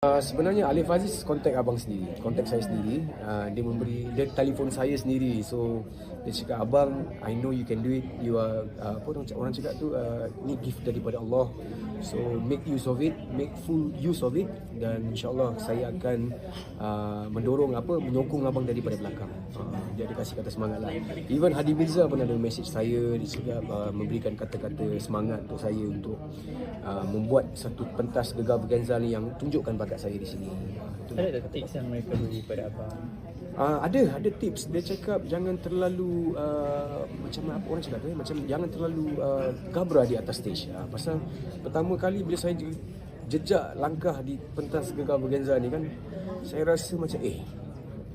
Sebenarnya Alif Aziz kontak abang sendiri, kontak saya sendiri. Dia telefon saya sendiri. So dia cakap, abang, I know you can do it. You are orang cakap tu ni gift daripada Allah. So make use of it, make full use of it, dan insyaAllah saya akan menyokong abang daripada belakang. Dia ada kasih kata semangat lah. Even Hadi Mirza pun ada message saya. Dia cakap memberikan kata-kata semangat untuk saya untuk membuat satu pentas Gegar Berganza ni yang tunjukkan bakat saya di sini. Ada tips yang mereka beri pada abang? Ada tips. Dia cakap jangan terlalu macam apa orang cakap tu, macam jangan terlalu gabra di atas stage. Pasal pertama kali bila saya jejak langkah di pentas Gegar Berganza ni kan, saya rasa macam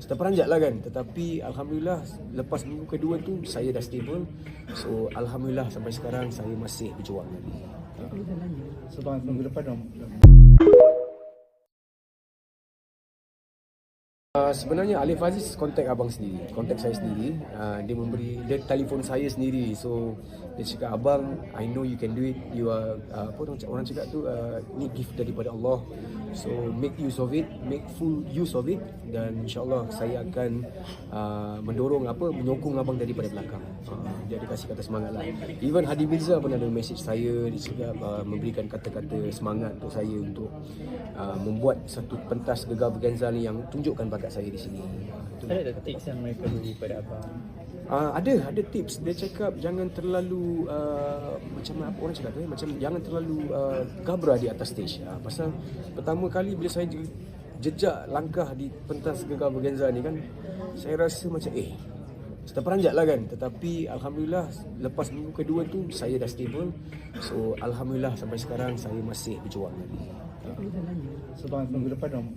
terperanjat lah kan. Tetapi Alhamdulillah lepas minggu kedua tu saya dah stable. So Alhamdulillah sampai sekarang saya masih berjuang lagi. So bang, minggu depan dong. Sebenarnya Alif Aziz kontak abang sendiri, kontak saya sendiri. Dia telefon saya sendiri. So dia cakap, abang, I know you can do it. You are orang cakap tu ni gift daripada Allah. So make use of it, make full use of it, dan insyaAllah saya akan menyokong abang daripada belakang. Dia ada kasih kata semangat lah. Even Hadi Mirza pun ada message saya. Dia cakap memberikan kata-kata semangat untuk saya untuk membuat satu pentas Gegar Berganza ni yang tunjukkan bakat saya di sini. Ada tips yang mereka beri pada abang? Ada tips. Dia cakap jangan terlalu macam apa orang cakap tu, macam jangan terlalu gabra di atas stage. Pasal pertama kali bila saya jejak langkah di pentas Gegar Berganza ni kan, saya rasa macam terperanjat lah kan. Tetapi Alhamdulillah lepas minggu kedua tu saya dah stable. So Alhamdulillah sampai sekarang saya masih berjuang lagi. So bang, minggu depan dong.